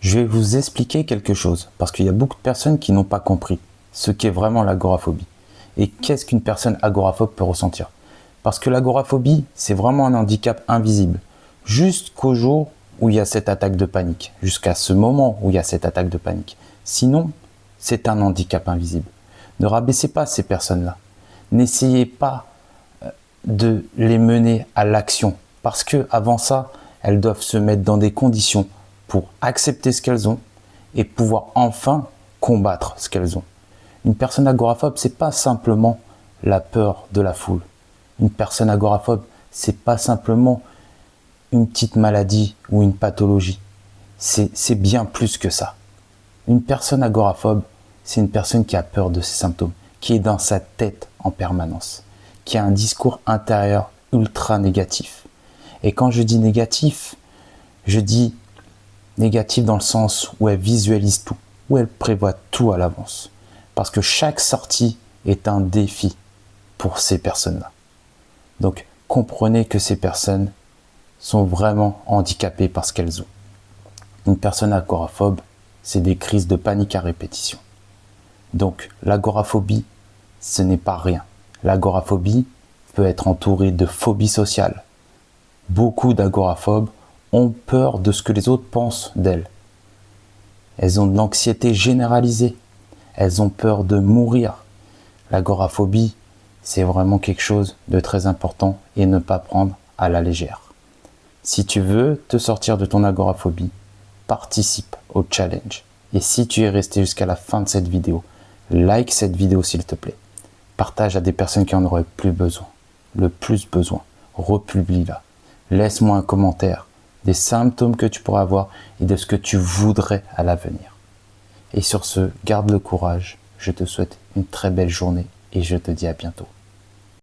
Je vais vous expliquer quelque chose parce qu'il y a beaucoup de personnes qui n'ont pas compris ce qu'est vraiment l'agoraphobie et qu'est-ce qu'une personne agoraphobe peut ressentir. Parce que l'agoraphobie, c'est vraiment un handicap invisible jusqu'au jour où il y a cette attaque de panique, jusqu'à ce moment où il y a cette attaque de panique. Sinon, c'est un handicap invisible. Ne rabaissez pas ces personnes-là. N'essayez pas de les mener à l'action parce que avant ça, elles doivent se mettre dans des conditions pour accepter ce qu'elles ont et pouvoir enfin combattre ce qu'elles ont. Une personne agoraphobe, c'est pas simplement la peur de la foule. Une personne agoraphobe, c'est pas simplement une petite maladie ou une pathologie. C'est bien plus que ça. Une personne agoraphobe, c'est une personne qui a peur de ses symptômes, qui est dans sa tête en permanence, qui a un discours intérieur ultra négatif. Et quand je dis négatif, je dis négatif dans le sens où elle visualise tout, où elle prévoit tout à l'avance. Parce que chaque sortie est un défi pour ces personnes-là. Donc, comprenez que ces personnes sont vraiment handicapées par ce qu'elles ont. Une personne agoraphobe, c'est des crises de panique à répétition. Donc, l'agoraphobie, ce n'est pas rien. L'agoraphobie peut être entourée de phobie sociale. Beaucoup d'agoraphobes ont peur de ce que les autres pensent d'elles. Elles ont de l'anxiété généralisée. Elles ont peur de mourir. L'agoraphobie, c'est vraiment quelque chose de très important et ne pas prendre à la légère. Si tu veux te sortir de ton agoraphobie, participe au challenge. Et si tu es resté jusqu'à la fin de cette vidéo, like cette vidéo s'il te plaît. Partage à des personnes qui en auraient le plus besoin. Republie-la. Laisse-moi un commentaire des symptômes que tu pourras avoir et de ce que tu voudrais à l'avenir. Et sur ce, garde le courage. Je te souhaite une très belle journée et je te dis à bientôt.